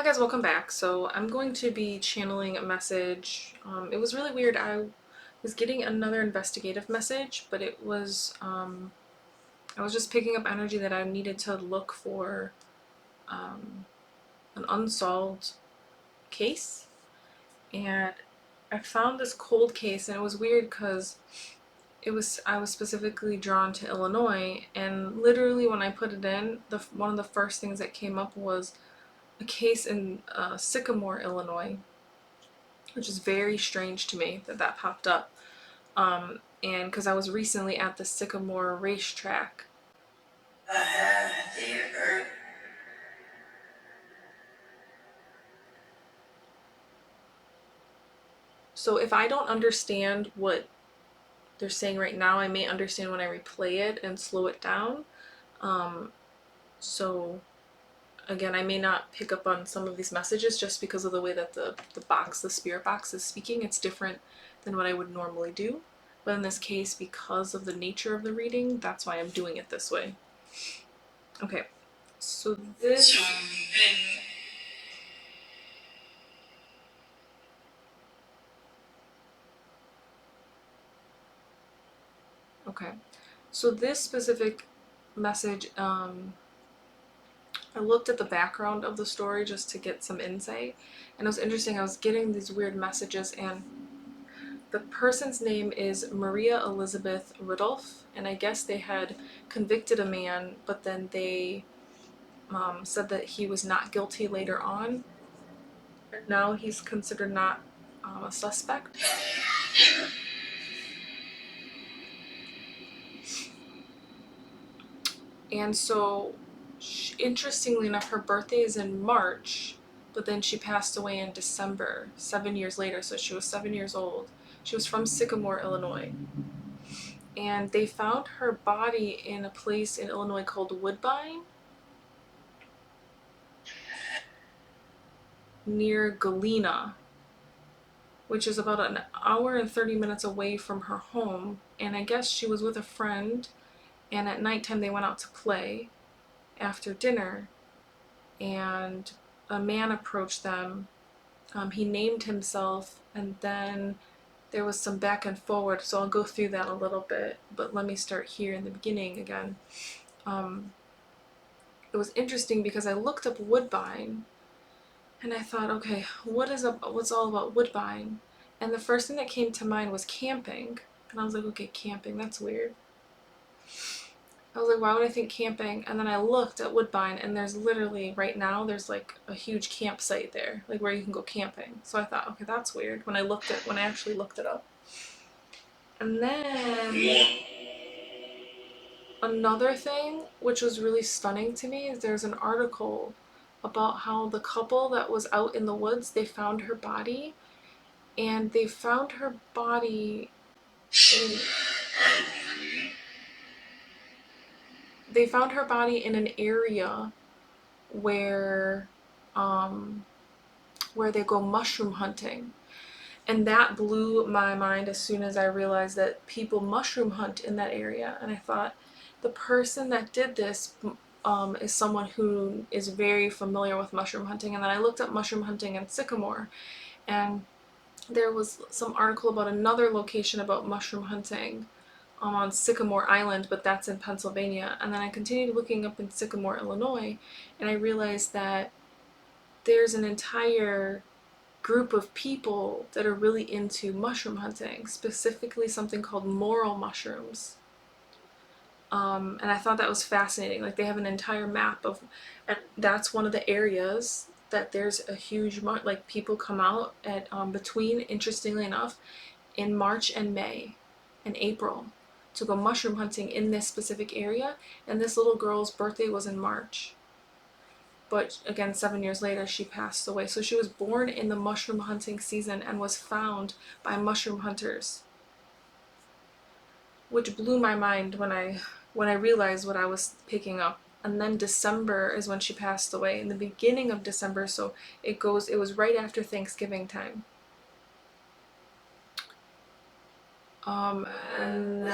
Hi guys, welcome back. So I'm going to be channeling a message. It was really weird. I was getting another investigative message, but I was just picking up energy that I needed to look for an unsolved case. And I found this cold case, and it was weird because I was specifically drawn to Illinois, and literally when I put it in, one of the first things that came up was a case in Sycamore, Illinois, which is very strange to me that that popped up. And because I was recently at the Sycamore racetrack. So if I don't understand what they're saying right now, I may understand when I replay it and slow it down. So again, I may not pick up on some of these messages just because of the way that the spirit box is speaking. It's different than what I would normally do. But in this case, because of the nature of the reading, that's why I'm doing it this way. Okay, so this... Okay, so this specific message, I looked at the background of the story just to get some insight, and it was interesting. I was getting these weird messages, and the person's name is Maria Elizabeth Ridulph, and I guess they had convicted a man, but then they said that he was not guilty later on. And now he's considered not a suspect. And so, interestingly enough, her birthday is in March, but then she passed away in December, 7 years later. So she was 7 years old. She was from Sycamore, Illinois. And they found her body in a place in Illinois called Woodbine, near Galena, which is about an hour and 30 minutes away from her home. And I guess she was with a friend, and at nighttime they went out to play after dinner, and a man approached them. He named himself, and then there was some back and forward, so I'll go through that a little bit, but let me start here in the beginning again. It was interesting because I looked up Woodbine, and I thought, okay, what's all about Woodbine? And the first thing that came to mind was camping, and I was like, okay, camping, that's weird. I was like, why would I think camping? And then I looked at Woodbine, and there's literally, right now, there's like a huge campsite there, like where you can go camping. So I thought, okay, that's weird when I actually looked it up. And then another thing, which was really stunning to me, is there's an article about how the couple that was out in the woods, they found her body, and they found her body in, they found her body in an area where where they go mushroom hunting. And that blew my mind as soon as I realized that people mushroom hunt in that area. And I thought, the person that did this is someone who is very familiar with mushroom hunting. And then I looked up mushroom hunting in Sycamore, and there was some article about another location about mushroom hunting on Sycamore Island, but that's in Pennsylvania. And then I continued looking up in Sycamore, Illinois, and I realized that there's an entire group of people that are really into mushroom hunting, specifically something called morel mushrooms. And I thought that was fascinating. Like, they have an entire map of, and that's one of the areas that there's a huge, like, people come out at between, interestingly enough, in March and May and April to go mushroom hunting in this specific area. And this little girl's birthday was in March. But again, 7 years later, she passed away. So she was born in the mushroom hunting season and was found by mushroom hunters, which blew my mind when I realized what I was picking up. And then December is when she passed away, in the beginning of December, so it was right after Thanksgiving time. And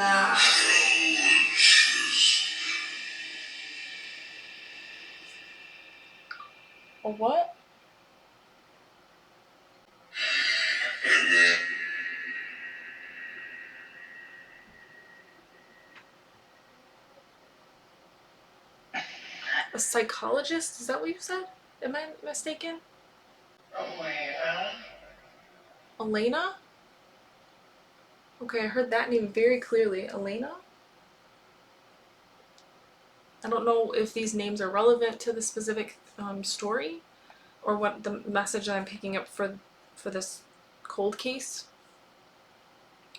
a what? A psychologist? Is that what you said? Am I mistaken? Elena. Elena? Okay, I heard that name very clearly. Elena? I don't know if these names are relevant to the specific story or what the message that I'm picking up for this cold case.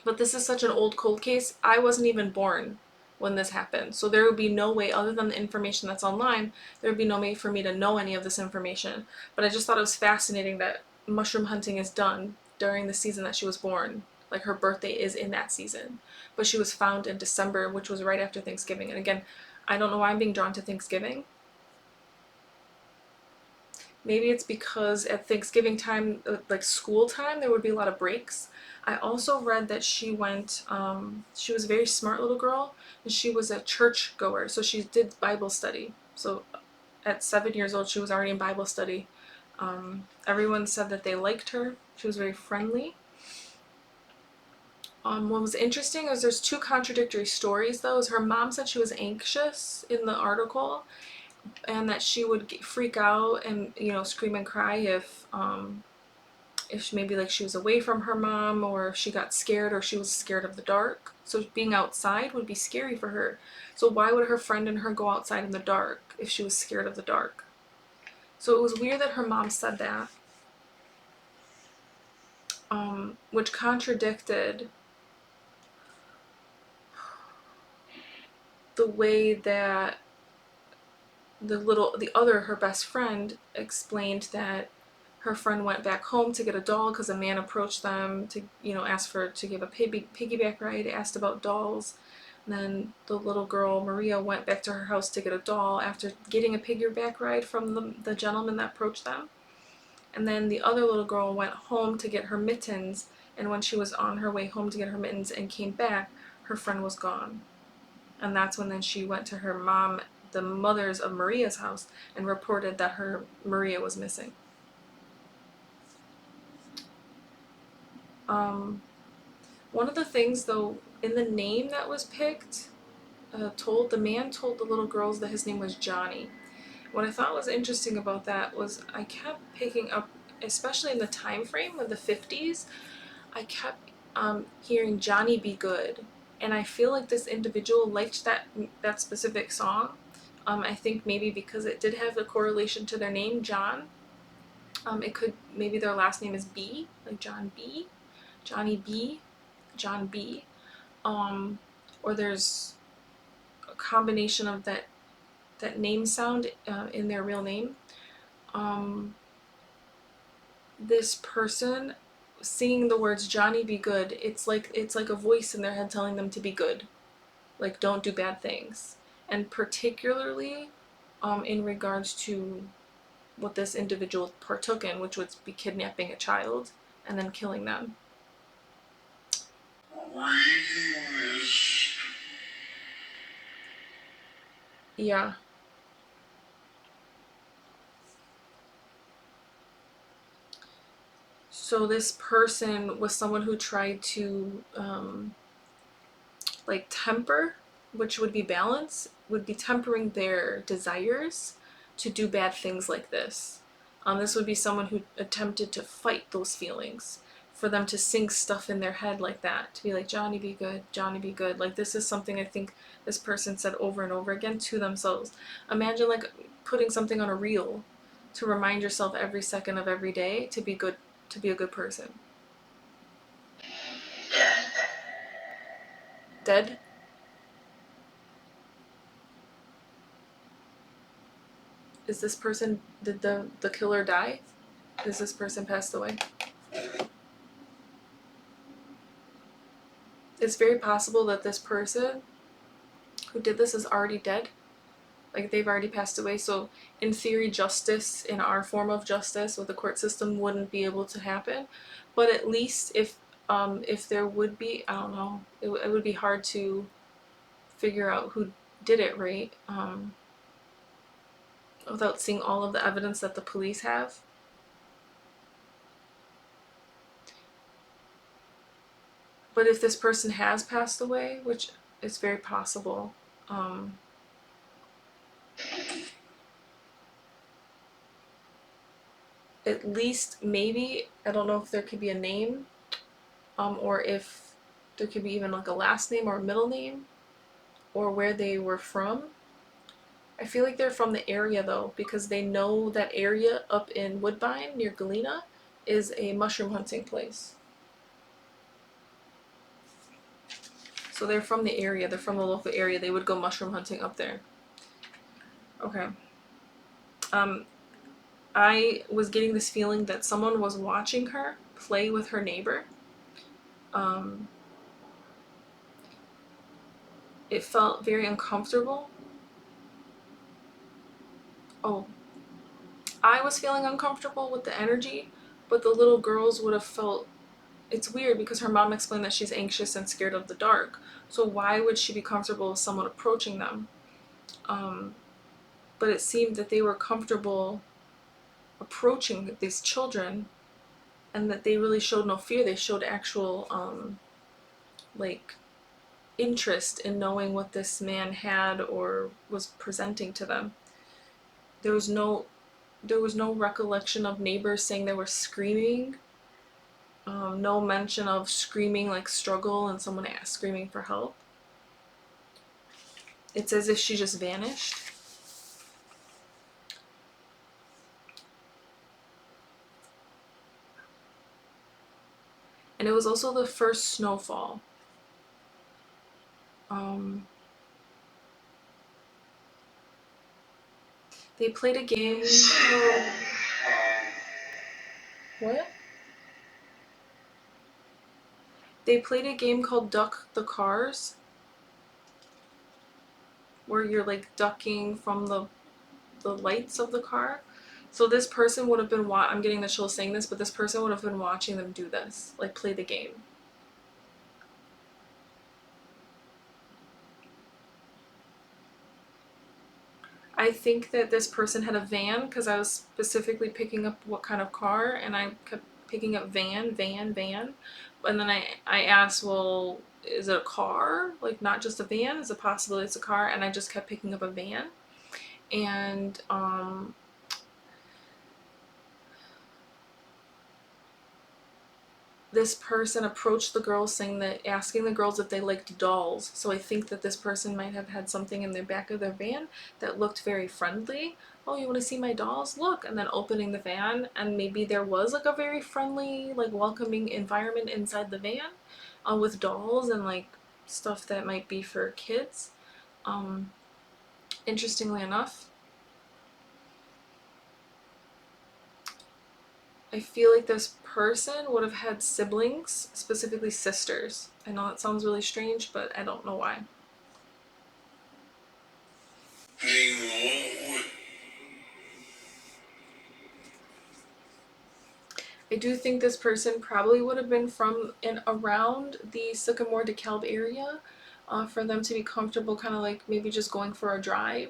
But this is such an old cold case. I wasn't even born when this happened. So there would be no way, other than the information that's online, there would be no way for me to know any of this information. But I just thought it was fascinating that mushroom hunting is done during the season that she was born. Like her birthday is in that season. But she was found in December, which was right after Thanksgiving. And again, I don't know why I'm being drawn to Thanksgiving. Maybe it's because at Thanksgiving time, like school time, there would be a lot of breaks. I also read that she was a very smart little girl, and she was a church goer, so she did Bible study. So at 7 years old, she was already in Bible study. Everyone said that they liked her. She was very friendly. What was interesting is there's two contradictory stories, though. Is her mom said she was anxious in the article, and that she would freak out and scream and cry if maybe like she was away from her mom, or if she got scared, or she was scared of the dark. So being outside would be scary for her. So why would her friend and her go outside in the dark if she was scared of the dark? So it was weird that her mom said that, which contradicted the way that her best friend explained that her friend went back home to get a doll because a man approached them to ask to give a piggyback ride, asked about dolls. And then the little girl Maria went back to her house to get a doll after getting a piggyback ride from the gentleman that approached them. And then the other little girl went home to get her mittens, and when she was on her way home to get her mittens and came back, her friend was gone. And that's when then she went to her mom, the mothers of Maria's house, and reported that her Maria was missing. One of the things, though, in the name that was picked, the man told the little girls that his name was Johnny. What I thought was interesting about that was I kept picking up, especially in the time frame of the 50s, I kept hearing Johnny Be Good. And I feel like this individual liked that specific song. I think maybe because it did have a correlation to their name, John. It could, maybe their last name is B, like John B, Johnny B, John B. Or there's a combination of that name sound in their real name. This person singing the words Johnny Be Good, it's like a voice in their head telling them to be good, like don't do bad things. And particularly in regards to what this individual partook in, which would be kidnapping a child and then killing them. Yeah. So this person was someone who tried to like temper, which would be balance, would be tempering their desires to do bad things like this. This would be someone who attempted to fight those feelings, for them to sing stuff in their head like that, to be like, Johnny be good, Johnny be good. Like, this is something I think this person said over and over again to themselves. Imagine like putting something on a reel to remind yourself every second of every day to be good, to be a good person. Dead? Is this person, did the killer die? Is this person passed away? It's very possible that this person who did this is already dead. Like, they've already passed away. So in theory, justice in our form of justice with the court system wouldn't be able to happen. But at least if there would be, I don't know, it would be hard to figure out who did it, right? Without seeing all of the evidence that the police have. But if this person has passed away, which is very possible, um, at least maybe, I don't know if there could be a name, or if there could be even like a last name or a middle name, or where they were from. I feel like they're from the area though, because they know that area up in Woodbine near Galena is a mushroom hunting place. So they're from the area, they're from the local area. They would go mushroom hunting up there. Okay. Um, I was getting this feeling that someone was watching her play with her neighbor. Um, it felt very uncomfortable. Oh, I was feeling uncomfortable with the energy, but the little girls would have felt. It's weird because her mom explained that she's anxious and scared of the dark. So why would she be comfortable with someone approaching them? Um, but it seemed that they were comfortable approaching these children, and that they really showed no fear. They showed actual like interest in knowing what this man had or was presenting to them. There was no recollection of neighbors saying they were screaming. No mention of screaming like struggle and someone screaming for help. It's as if she just vanished. And it was also the first snowfall. Um, they played a game. What? They played a game called Duck the Cars, where you're like ducking from the lights of the car. So this person would have been I'm getting the chills saying this, but this person would have been watching them do this, like play the game. I think that this person had a van because I was specifically picking up what kind of car, and I kept picking up van, van, van. And then I asked, well, is it a car? Like, not just a van? Is it possible it's a car? And I just kept picking up a van. And this person approached the girls saying that, asking the girls if they liked dolls. So I think that this person might have had something in the back of their van that looked very friendly. Oh, you want to see my dolls? Look. And then opening the van, and maybe there was like a very friendly, like welcoming environment inside the van, with dolls and like stuff that might be for kids. Um, Interestingly enough, I feel like this person would have had siblings, specifically sisters. I know that sounds really strange, but I don't know why. I do think this person probably would have been from and around the Sycamore DeKalb area, for them to be comfortable, kind of like maybe just going for a drive.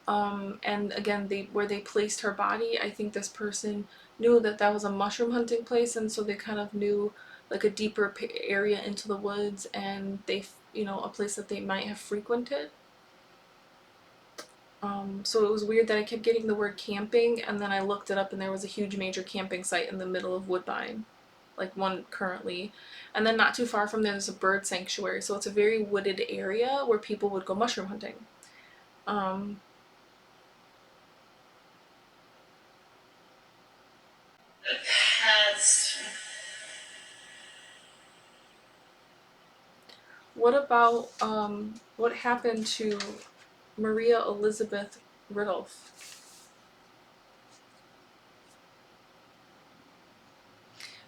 And again, where they placed her body, I think this person knew that that was a mushroom hunting place, and so they kind of knew like a deeper area into the woods, and they, a place that they might have frequented. So it was weird that I kept getting the word camping, and then I looked it up, and there was a huge major camping site in the middle of Woodbine, like one currently. And then not too far from there, there's a bird sanctuary, so it's a very wooded area where people would go mushroom hunting. Um, That's what about what happened to Maria Elizabeth Ridulph?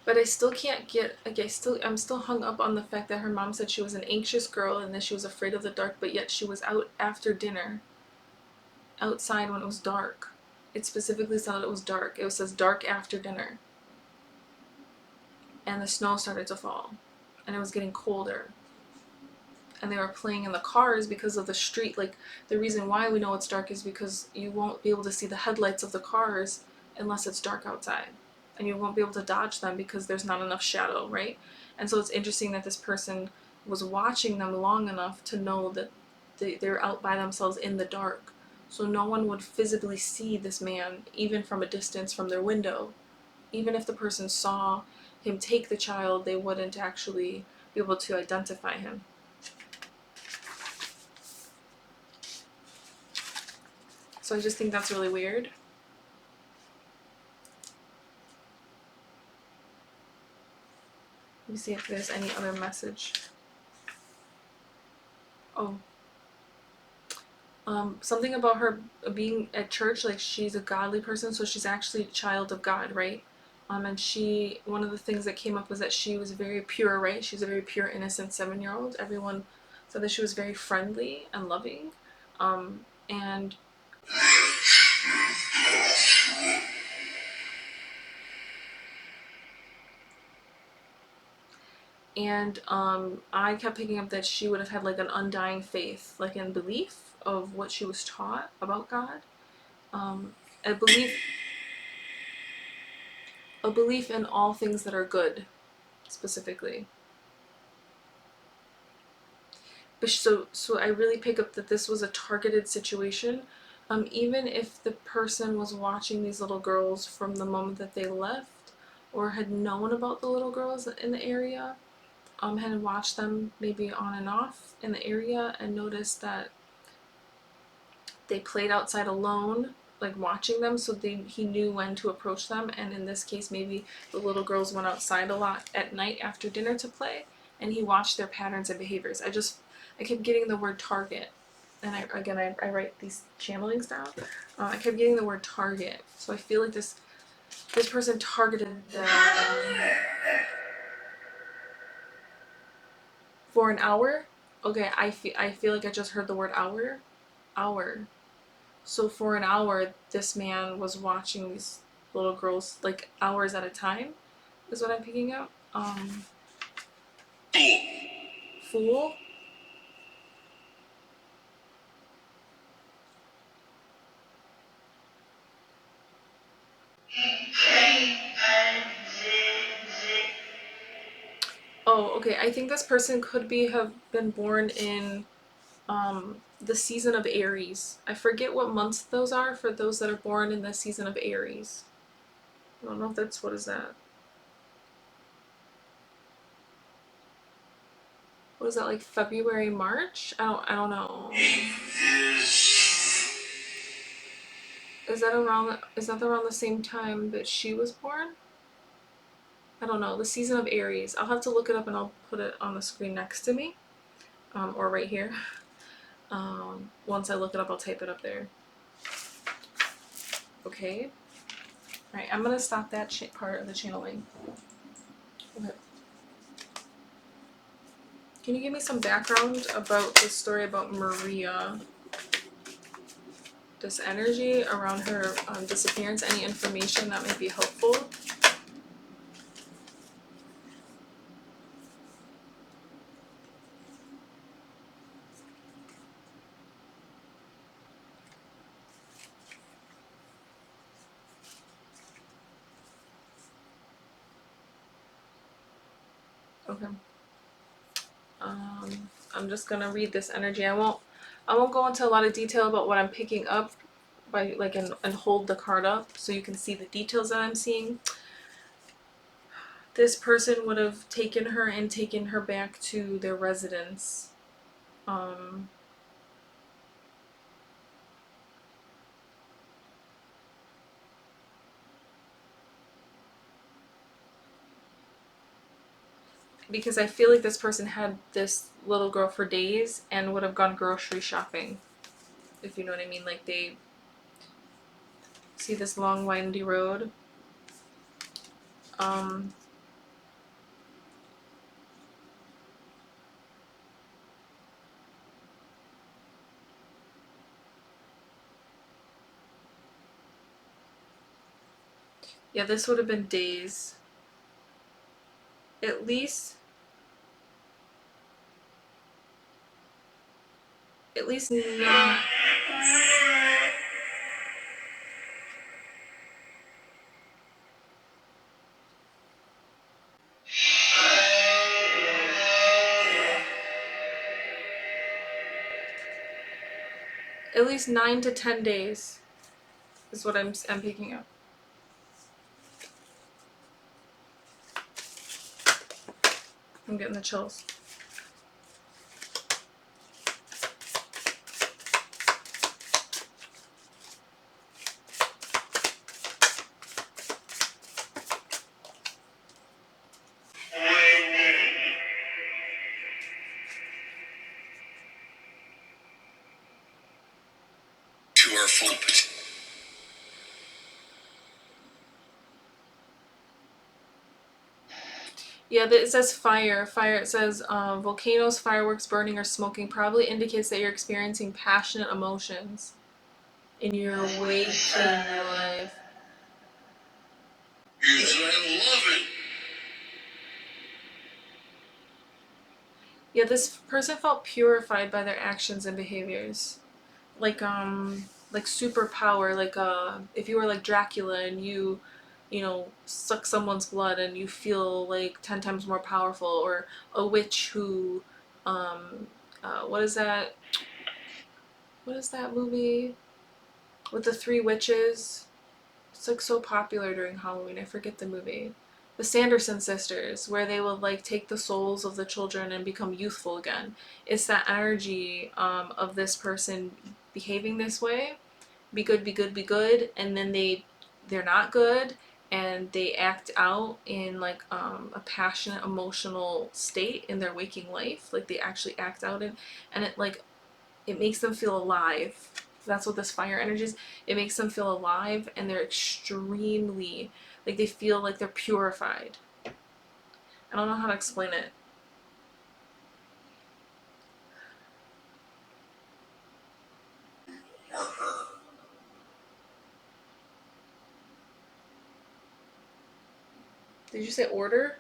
But I still can't get, like, I'm still hung up on the fact that her mom said she was an anxious girl and that she was afraid of the dark, but yet she was out after dinner, outside when it was dark. It specifically said it was dark. It says dark after dinner. And the snow started to fall. And it was getting colder. And they were playing in the cars because of the street. Like, the reason why we know it's dark is because you won't be able to see the headlights of the cars unless it's dark outside. And you won't be able to dodge them because there's not enough shadow, right? And so it's interesting that this person was watching them long enough to know that they're out by themselves in the dark. So no one would visibly see this man, even from a distance from their window. Even if the person saw him take the child, they wouldn't actually be able to identify him. So I just think that's really weird. Let me see if there's any other message. Oh. Something about her being at church, like she's a godly person, so she's actually a child of God, right? And one of the things that came up was that she was very pure, right? She's a very pure, innocent 7-year-old. Everyone said that she was very friendly and loving. And I kept picking up that she would have had like an undying faith, like in belief of what she was taught about God. A belief in all things that are good, specifically. But so I really pick up that this was a targeted situation. Even if the person was watching these little girls from the moment that they left, or had known about the little girls in the area, had watched them maybe on and off in the area and noticed that they played outside alone, like watching them, so he knew when to approach them. And in this case, maybe the little girls went outside a lot at night after dinner to play, and he watched their patterns and behaviors. I kept getting the word target, and I write these channelings down. I kept getting the word target, so I feel like this person targeted them for an hour. Okay, I feel like I just heard the word hour. So for an hour, this man was watching these little girls like hours at a time, is what I'm picking up. Fool. Oh, okay. I think this person could have been born in the season of Aries. I forget what months those are for those that are born in the season of Aries. I don't know if that's what is that. What is that, like February, March? I don't know. Is that around the same time that she was born? I don't know. The season of Aries. I'll have to look it up and I'll put it on the screen next to me, or right here. Once I look it up, I'll type it up there. Okay. All right. I'm gonna stop that part of the channeling. Okay. Can you give me some background about the story about Maria? This energy around her disappearance. Any information that might be helpful? Okay. I'm just gonna read this energy. I won't go into a lot of detail about what I'm picking up by like and hold the card up so you can see the details that I'm seeing. This person would have taken her back to their residence. Um, because I feel like this person had this little girl for days and would have gone grocery shopping, if you know what I mean. Like they see this long windy road. Um, yeah, this would have been days. At least not. At least 9 to 10 days is what I'm picking up. I'm getting the chills. To our full potential. Yeah, it says fire. Fire, it says volcanoes, fireworks, burning, or smoking probably indicates that you're experiencing passionate emotions in your waking life. Yes, I love it. Yeah, this person felt purified by their actions and behaviors. Like superpower, like if you were like Dracula and you know, suck someone's blood and you feel like 10 times more powerful, or a witch who um what is that? What is that movie with the three witches? It's like so popular during Halloween. I forget the movie. The Sanderson sisters, where they will like take the souls of the children and become youthful again. It's that energy of this person behaving this way. Be good, be good, be good, and then they're not good, and they act out in like a passionate emotional state in their waking life. Like they actually act out in, and it makes them feel alive. That's what this fire energy is. It makes them feel alive, and they're extremely, like, they feel like they're purified. I don't know how to explain it. Did you say order?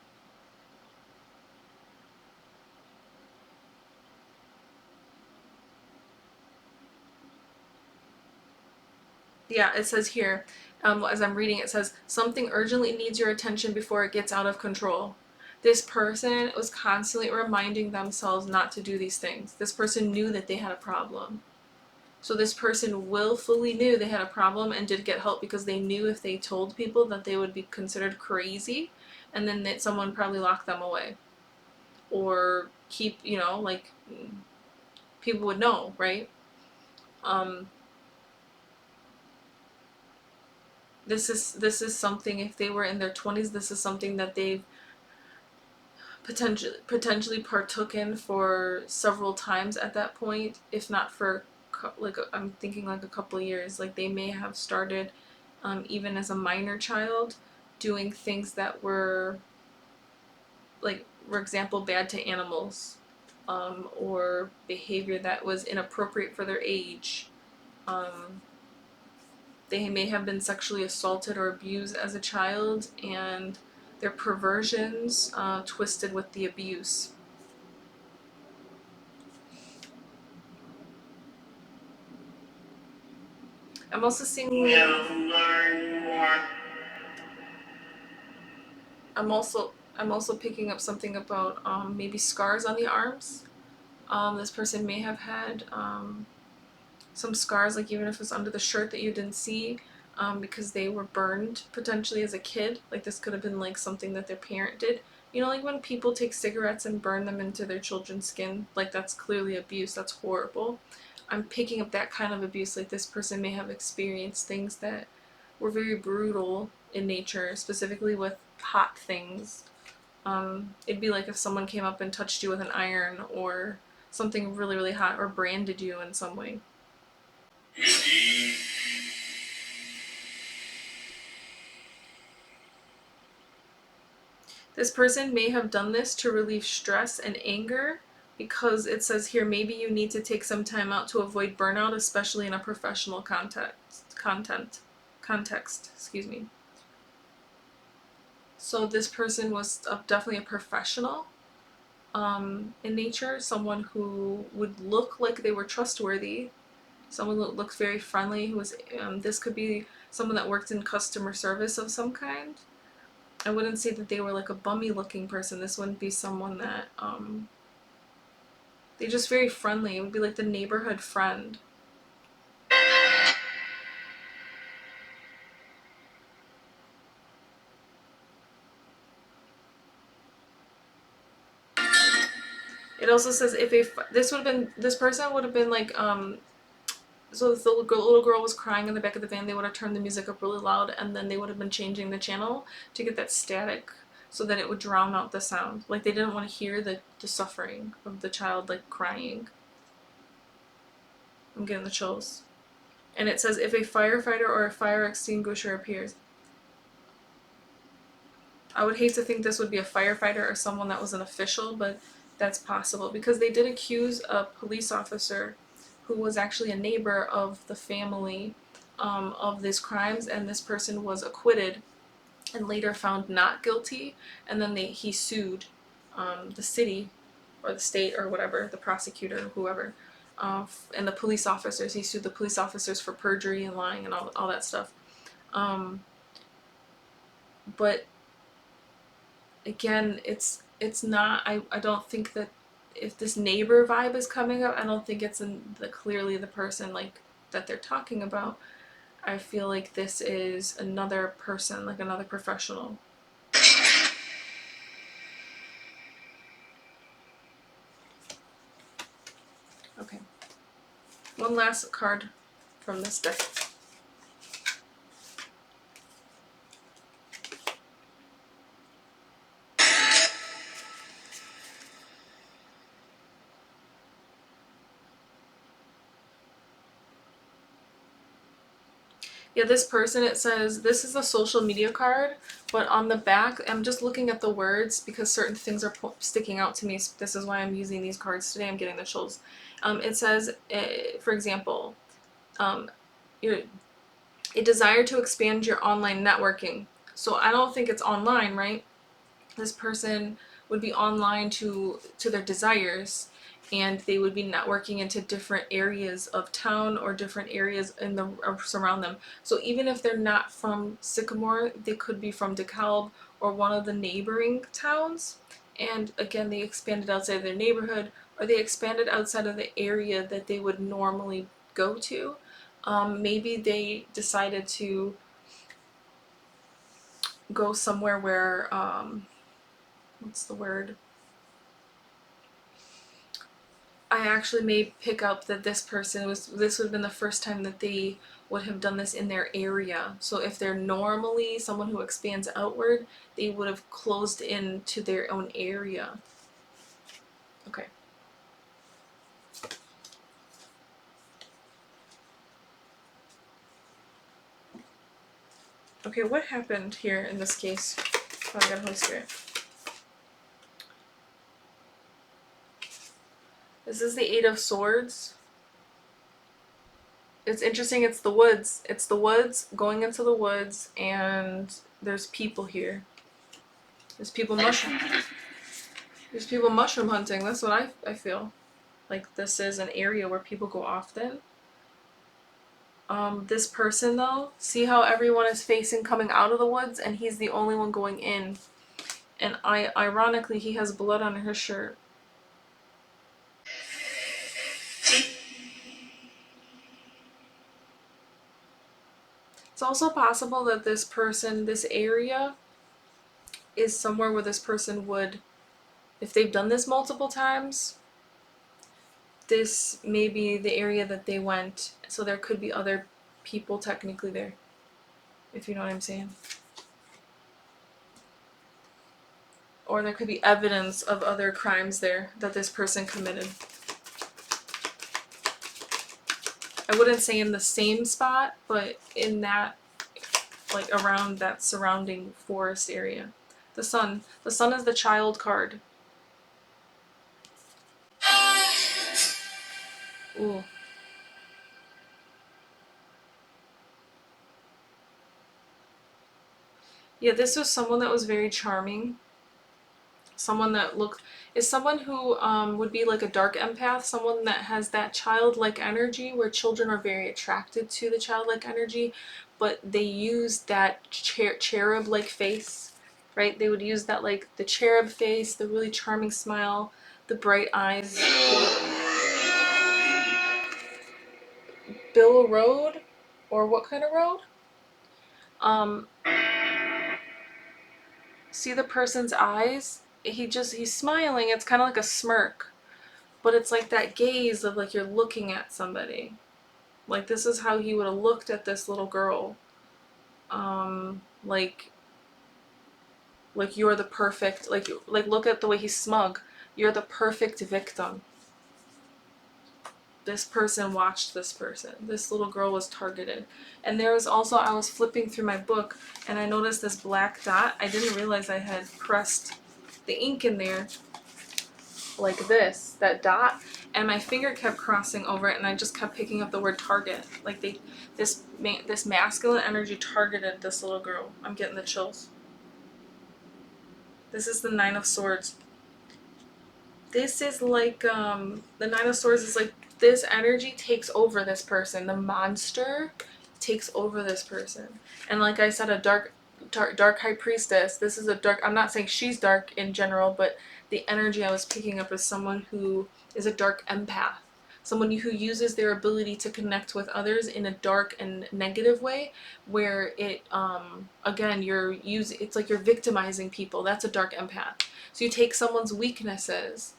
Yeah, it says here, as I'm reading, it says, something urgently needs your attention before it gets out of control. This person was constantly reminding themselves not to do these things. This person knew that they had a problem. So this person willfully knew they had a problem and did get help because they knew if they told people that they would be considered crazy, and then that someone probably locked them away. Or keep, like, people would know, right? Um, this is something, if they were in their 20s, this is something that they've potentially partook in for several times at that point, if not for like I'm thinking like a couple of years. Like they may have started even as a minor child doing things that were, like, for example, bad to animals, or behavior that was inappropriate for their age. They may have been sexually assaulted or abused as a child, and their perversions twisted with the abuse. I'm also seeing. I'm also picking up something about maybe scars on the arms. This person may have had some scars, like even if it's under the shirt that you didn't see, because they were burned potentially as a kid. Like this could have been like something that their parent did. You know, like when people take cigarettes and burn them into their children's skin, like that's clearly abuse. That's horrible. I'm picking up that kind of abuse. Like this person may have experienced things that were very brutal in nature, specifically with hot things. It'd be like if someone came up and touched you with an iron or something really, really hot, or branded you in some way. This person may have done this to relieve stress and anger, because it says here maybe you need to take some time out to avoid burnout, especially in a professional context. Excuse me. So this person was definitely a professional in nature, someone who would look like they were trustworthy, someone that looked very friendly. Who was this could be someone that worked in customer service of some kind. I wouldn't say that they were like a bummy looking person. This wouldn't be someone that they're just very friendly. It would be like the neighborhood friend. also says if this person would have been like so if the little girl was crying in the back of the van, they would have turned the music up really loud, and then they would have been changing the channel to get that static so that it would drown out the sound. Like they didn't want to hear the suffering of the child like crying. I'm getting the chills. And it says if a firefighter or a fire extinguisher appears. I would hate to think this would be a firefighter or someone that was an official, but that's possible because they did accuse a police officer who was actually a neighbor of the family of these crimes, and this person was acquitted and later found not guilty, and then he sued the city or the state or whatever, the prosecutor, whoever, and the police officers. He sued the police officers for perjury and lying and all that stuff. But again, it's not. I don't think that if this neighbor vibe is coming up, I don't think it's clearly the person like that they're talking about. I feel like this is another person, like another professional. Okay. One last card from this deck. Yeah, this person, it says, this is a social media card, but on the back, I'm just looking at the words because certain things are sticking out to me. This is why I'm using these cards today. I'm getting the chills. It says, for example, your a desire to expand your online networking. So I don't think it's online, right? This person would be online to their desires, and they would be networking into different areas of town or different areas in the surround them. So even if they're not from Sycamore, they could be from DeKalb or one of the neighboring towns. And again, they expanded outside of their neighborhood, or they expanded outside of the area that they would normally go to. Maybe they decided to go somewhere where what's the word? I actually may pick up that this would have been the first time that they would have done this in their area. So if they're normally someone who expands outward, they would have closed in to their own area. Okay. Okay, what happened here in this case? Oh, I got Holy Spirit. This is the Eight of Swords. It's interesting, it's the woods. It's the woods, going into the woods, and there's people here. There's people mushroom hunting. That's what I feel. Like this is an area where people go often. This person though, see how everyone is facing coming out of the woods and he's the only one going in. And ironically, he has blood on his shirt. It's also possible that this area is somewhere where this person would, if they've done this multiple times, this may be the area that they went. So there could be other people technically there, if you know what I'm saying. Or there could be evidence of other crimes there that this person committed. I wouldn't say in the same spot, but in that, like around that surrounding forest area. The sun. The sun is the child card. Ooh. Yeah, this was someone that was very charming. Someone that is someone who would be like a dark empath, someone that has that childlike energy where children are very attracted to the childlike energy, but they use that cherub-like face, right? They would use that like the cherub face, the really charming smile, the bright eyes. Bill Road, or what kind of road? Um, see the person's eyes? He's smiling. It's kind of like a smirk. But it's like that gaze of like you're looking at somebody. Like this is how he would have looked at this little girl. Like you're the perfect, like look at the way he's smug. You're the perfect victim. This person watched this person. This little girl was targeted. And there was also, I was flipping through my book and I noticed this black dot. I didn't realize I had pressed the ink in there like this, that dot, and my finger kept crossing over it and I just kept picking up the word target. Like this masculine energy targeted this little girl. I'm getting the chills. This is the Nine of Swords. This is like, the Nine of Swords is like, this energy takes over this person. The monster takes over this person. And like I said, a dark high priestess. This is a dark, I'm not saying she's dark in general, but the energy I was picking up is someone who is a dark empath. Someone who uses their ability to connect with others in a dark and negative way, where it, again, it's like you're victimizing people. That's a dark empath. So you take someone's weaknesses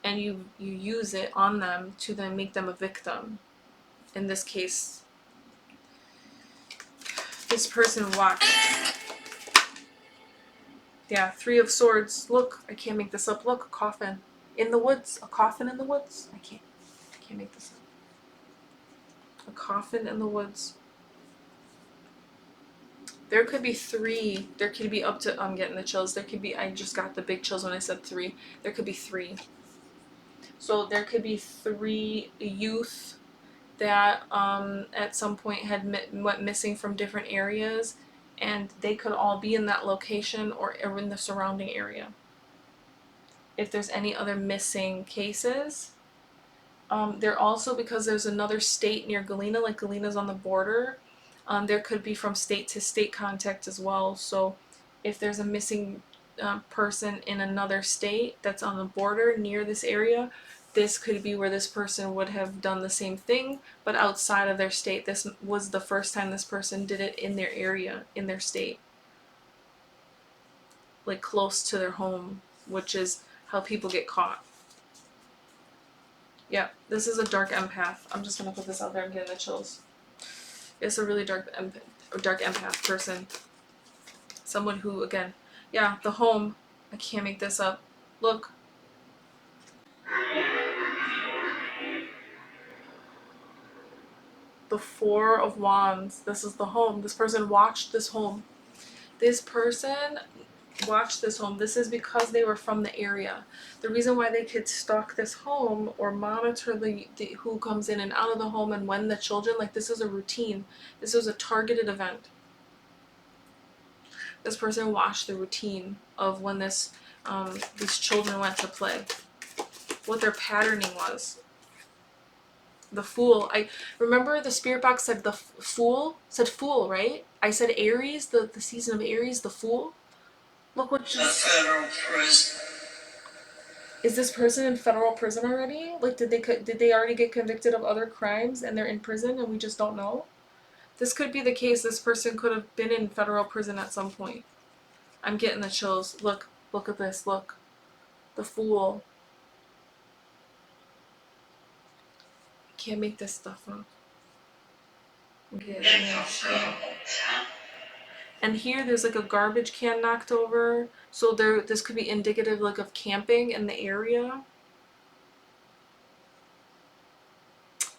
and you use it on them to then make them a victim. In this case, this person walked. Yeah, Three of Swords. Look, I can't make this up. Look, a coffin in the woods. A coffin in the woods. I can't make this up. A coffin in the woods. There could be three. There could be up to, I'm getting the chills. There could be, I just got the big chills when I said three. There could be three. So there could be three youth that at some point had went missing from different areas, and they could all be in that location or in the surrounding area. If there's any other missing cases, there also, because there's another state near Galena, like Galena's on the border, there could be from state to state contact as well. So if there's a missing person in another state that's on the border near this area, this could be where this person would have done the same thing, but outside of their state. This was the first time this person did it in their area, in their state, like close to their home, which is how people get caught. Yeah, this is a dark empath. I'm just gonna put this out there. I'm getting the chills. It's a really dark empath person. Someone who, again, yeah, the home. I can't make this up. Look. The Four of Wands. This is the home. This person watched this home. This person watched this home. This is because they were from the area. The reason why they could stalk this home or monitor the who comes in and out of the home and when the children, like this is a routine. This was a targeted event. This person watched the routine of when these children went to play. What their patterning was. The Fool. I remember the spirit box said the Fool. Said Fool, right? I said Aries, the season of Aries, the Fool. Look what just. The federal prison. Is this person in federal prison already? Like, did they already get convicted of other crimes and they're in prison and we just don't know? This could be the case. This person could have been in federal prison at some point. I'm getting the chills. Look at this. Look. The Fool. Can't make this stuff up. And here there's like a garbage can knocked over. So this could be indicative like of camping in the area.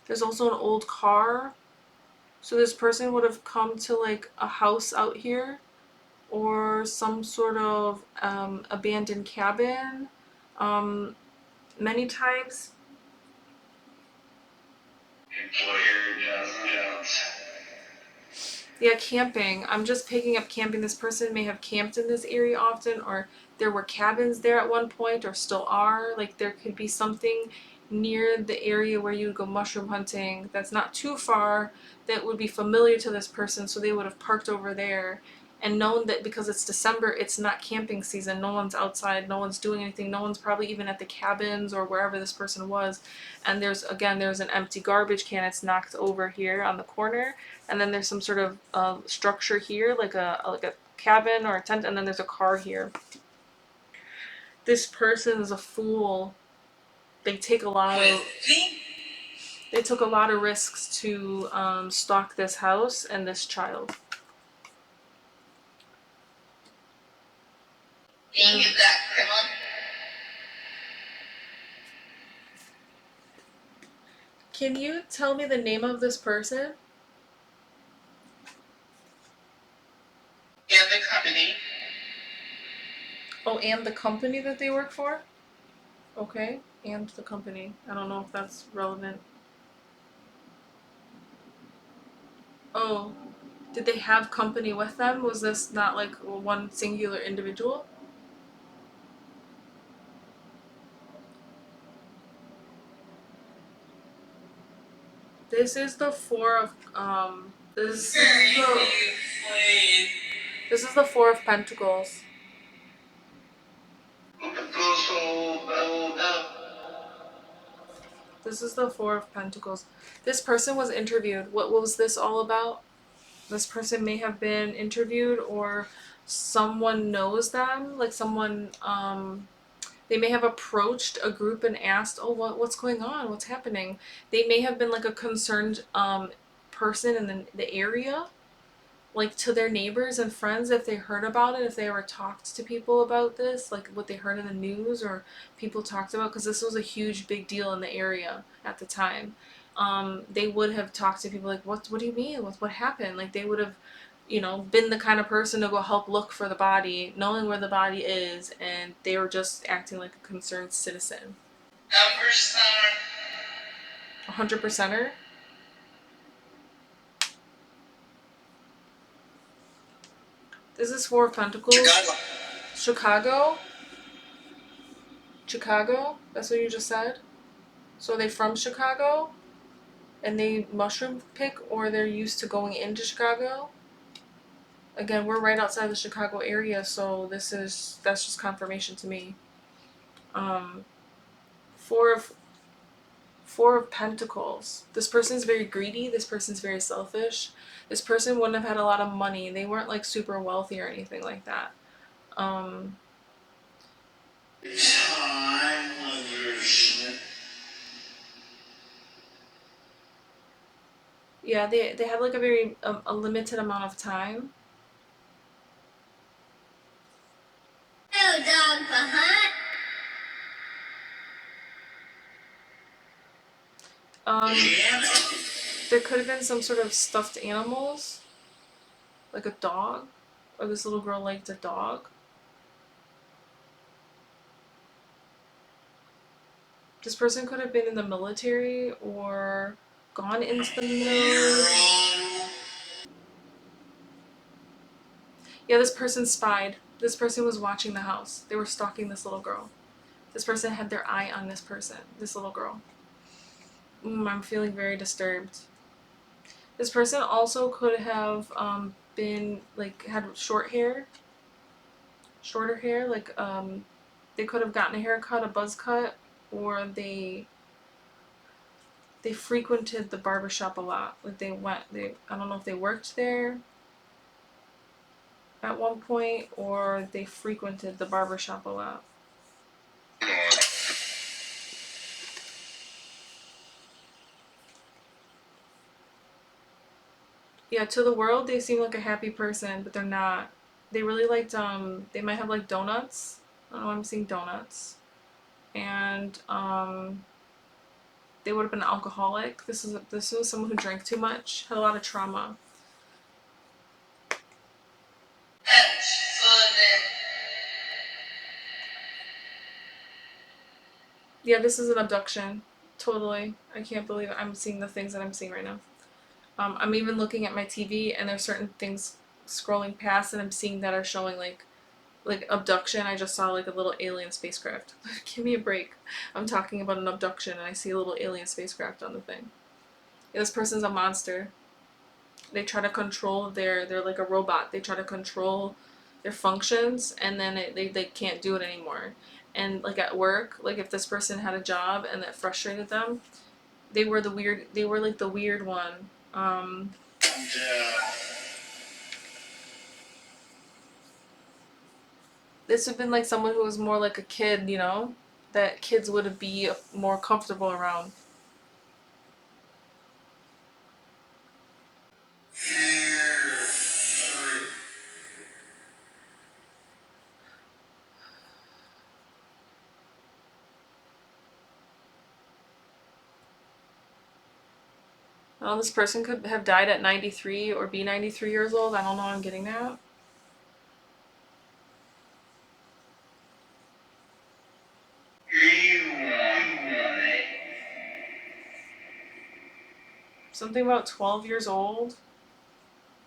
There's also an old car. So this person would have come to like a house out here or some sort of abandoned cabin. Many times. Yeah, camping. I'm just picking up camping. This person may have camped in this area often, or there were cabins there at one point, or still are. Like there could be something near the area where you would go mushroom hunting that's not too far that would be familiar to this person, so they would have parked over there and known that because it's December, it's not camping season. No one's outside, no one's doing anything, no one's probably even at the cabins or wherever this person was. And there's an empty garbage can. It's knocked over here on the corner, and then there's some sort of structure here, like a cabin or a tent, and then there's a car here. This person is a fool. they take a lot With of me? they took a lot of risks to stalk this house and this child. Being a black criminal. Can you tell me the name of this person? And the company. Oh, and the company that they work for? Okay, and the company. I don't know if that's relevant. Oh, did they have company with them? Was this not like one singular individual? This is the four of this is the four of pentacles. This is the four of pentacles. This person was interviewed. What was this all about? This person may have been interviewed, or someone knows them, like someone they may have approached a group and asked, "Oh, what's going on? What's happening?" They may have been like a concerned person in the area, like to their neighbors and friends, if they heard about it, if they ever talked to people about this, like what they heard in the news or people talked about, because this was a huge big deal in the area at the time. They would have talked to people like, what do you mean? What happened? Like they would have, been the kind of person to go help look for the body, knowing where the body is, and they were just acting like a concerned citizen. Number sign. 100%er. This is Four of Pentacles. Chicago. Chicago? That's what you just said? So are they from Chicago? And they mushroom pick, or they're used to going into Chicago? Again, we're right outside the Chicago area, so that's just confirmation to me. Um, four of Four of Pentacles. This person's very greedy. This person's very selfish. This person wouldn't have had a lot of money. They weren't like super wealthy or anything like that. Um, Time version. yeah, they had like a very a limited amount of time. No dog for hunt. Um, Yeah. there could have been some sort of stuffed animals, like a dog, or this little girl liked a dog. This person could have been in the military or gone into the military. Yeah, this person spied. This person was watching the house. They were stalking this little girl. This person had their eye on this person, this little girl. I'm feeling very disturbed. This person also could have been like had shorter hair. Like they could have gotten a haircut, a buzz cut, or they frequented the barbershop a lot. Like I don't know if they worked there at one point, or they frequented the barbershop a lot. Yeah, to the world they seem like a happy person, but they're not. They really liked they might have like donuts. I don't know, I'm seeing donuts. And they would have been an alcoholic. This was someone who drank too much, had a lot of trauma. Yeah, this is an abduction. Totally. I can't believe I'm seeing the things that I'm seeing right now. I'm even looking at my TV, and there's certain things scrolling past, and I'm seeing that are showing like abduction. I just saw like a little alien spacecraft. Give me a break. I'm talking about an abduction, and I see a little alien spacecraft on the thing. Yeah, this person's a monster. They try to control they're like a robot. They try to control their functions, and then they can't do it anymore. And like at work, like if this person had a job and that frustrated them, they were like the weird one. This would have been like someone who was more like a kid, that kids would be more comfortable around. Well, this person could have died at 93 or be 93 years old. I don't know. I'm getting that. Something about 12 years old.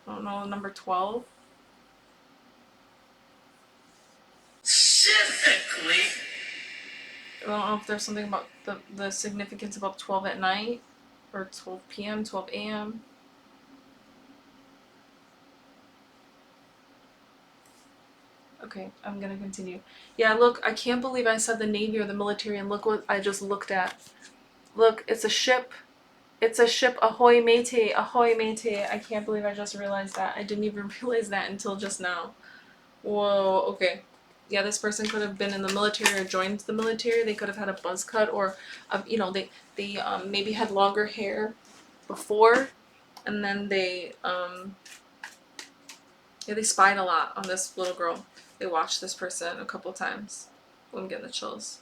I don't know, number 12. Specifically, I don't know if there's something about the significance about 12 at night or 12 p.m., 12 a.m. Okay, I'm gonna continue. Yeah, look, I can't believe I said the Navy or the military, and look what I just looked at. Look, it's a ship. It's a ship. Ahoy, matey. Ahoy, matey. I can't believe I just realized that. I didn't even realize that until just now. Whoa, okay. Yeah, this person could have been in the military or joined the military. They could have had a buzz cut, or, they maybe had longer hair before, and then they spied a lot on this little girl. They watched this person a couple times. I'm getting the chills.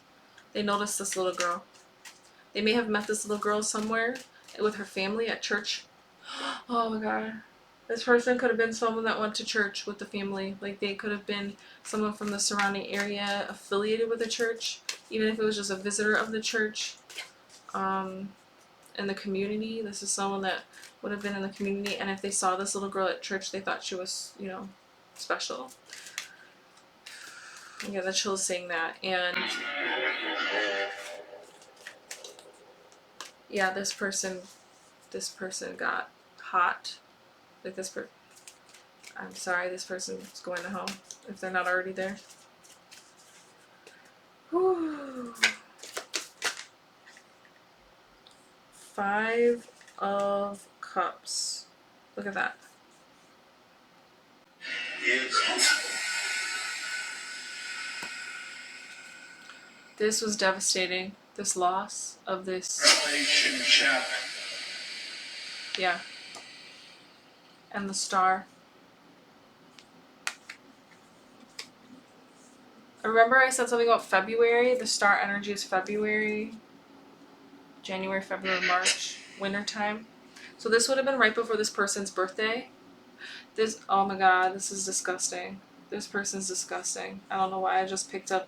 They noticed this little girl. They may have met this little girl somewhere with her family at church. Oh my god. This person could have been someone that went to church with the family. Like, they could have been someone from the surrounding area affiliated with the church, even if it was just a visitor of the church. In the community, this is someone that would have been in the community, and if they saw this little girl at church, they thought she was, special. Yeah, the chills saying that. And yeah, this person got hot. Like, I'm sorry, this person's going to hell if they're not already there. Whew. 5 of Cups. Look at that. This was devastating. This loss of this relationship. Yeah. And the star. Remember I said something about February? The star energy is February, January, February, March, winter time. So this would have been right before this person's birthday. Oh my god, this is disgusting. This person's disgusting. I don't know why I just picked up.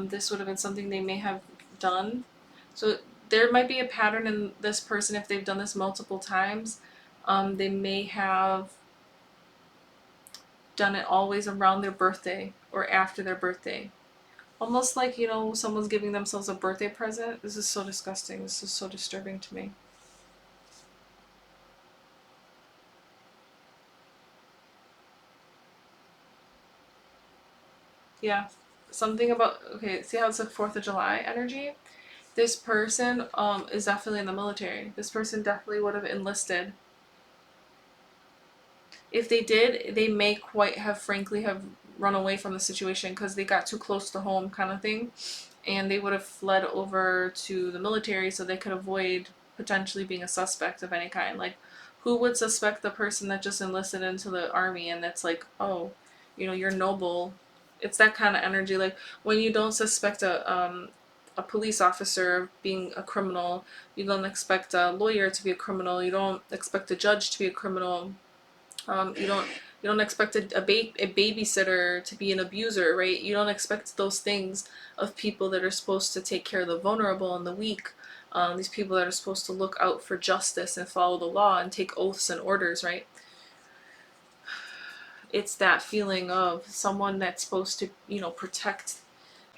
This would have been something they may have done. So there might be a pattern in this person if they've done this multiple times. They may have done it always around their birthday or after their birthday. Almost like, someone's giving themselves a birthday present. This is so disgusting. This is so disturbing to me. Yeah. Something about, okay, see how it's like 4th of July energy? This person is definitely in the military. This person definitely would have enlisted. If they did, they may quite have, frankly, have run away from the situation because they got too close to home, kind of thing. And they would have fled over to the military so they could avoid potentially being a suspect of any kind. Like, who would suspect the person that just enlisted into the army and that's like, oh, you're noble. It's that kind of energy. Like, when you don't suspect a police officer of being a criminal, you don't expect a lawyer to be a criminal, you don't expect a judge to be a criminal. You don't expect a babysitter to be an abuser, right? You don't expect those things of people that are supposed to take care of the vulnerable and the weak. These people that are supposed to look out for justice and follow the law and take oaths and orders, right? It's that feeling of someone that's supposed to, protect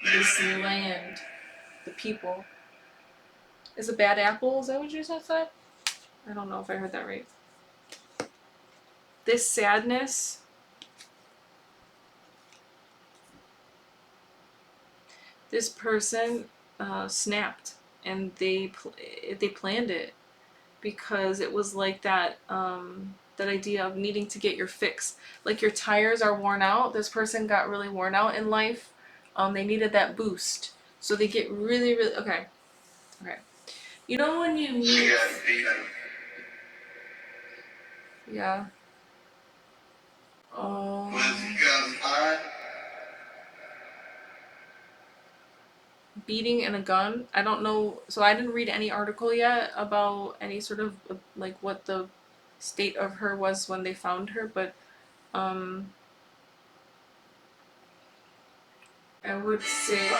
this land, the people. Is a bad apple? Is that what you just said? I don't know if I heard that right. This sadness. This person snapped, and they planned it because it was like that idea of needing to get your fix. Like, your tires are worn out. This person got really worn out in life. They needed that boost. So they get really, really okay. Okay. You know when you She meet? got beaten. Yeah. With gun on. Beating and a gun. I don't know. So I didn't read any article yet about any sort of like what the state of her was when they found her, but um, I would say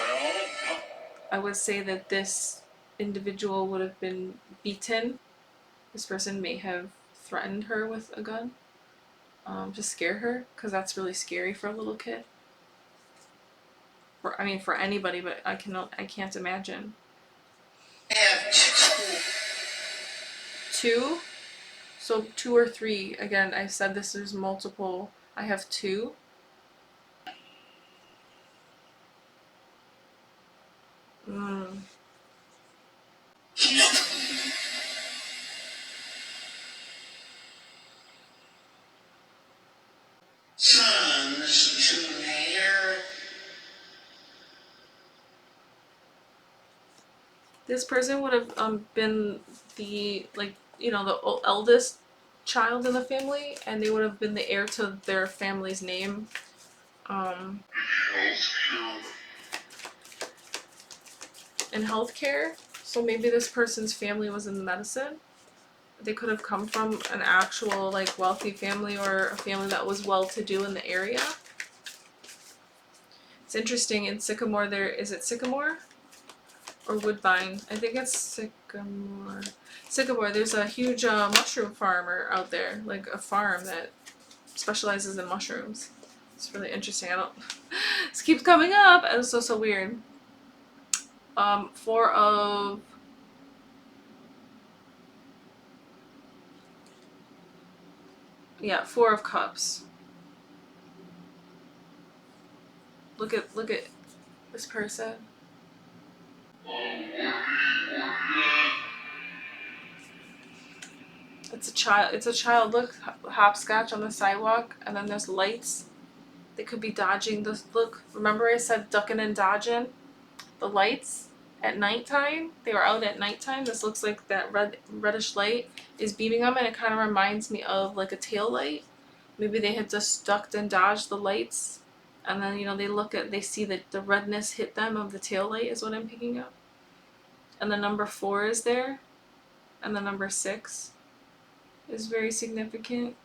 I would say that this individual would have been beaten. This person may have threatened her with a gun to scare her, because that's really scary for a little kid. For I mean, for anybody, but I can't imagine. I have Two, so two or three. Again, I said this is multiple. I have two. Mm. sons to hear. This person would have been the the eldest child in the family, and they would have been the heir to their family's name. Um, in healthcare. So maybe this person's family was in medicine. They could have come from an actual like wealthy family, or a family that was well to do in the area. It's interesting, in Sycamore there is it Sycamore or Woodbine? I think it's Sycamore. Sycamore, there's a huge mushroom farmer out there, like a farm that specializes in mushrooms. It's really interesting. I don't this keeps coming up and it's so weird. Four of Four of Cups. Look at this person. It's a child. It's a child. Look, hopscotch on the sidewalk, and then there's lights. They could be dodging this. Look, remember I said ducking and dodging the lights at nighttime? They were out at nighttime. This looks like that reddish light is beaming them, and it kind of reminds me of like a tail light. Maybe they had just ducked and dodged the lights, and then they see that the redness hit them of the tail light is what I'm picking up. And the number 4 is there, and the number 6 is very significant.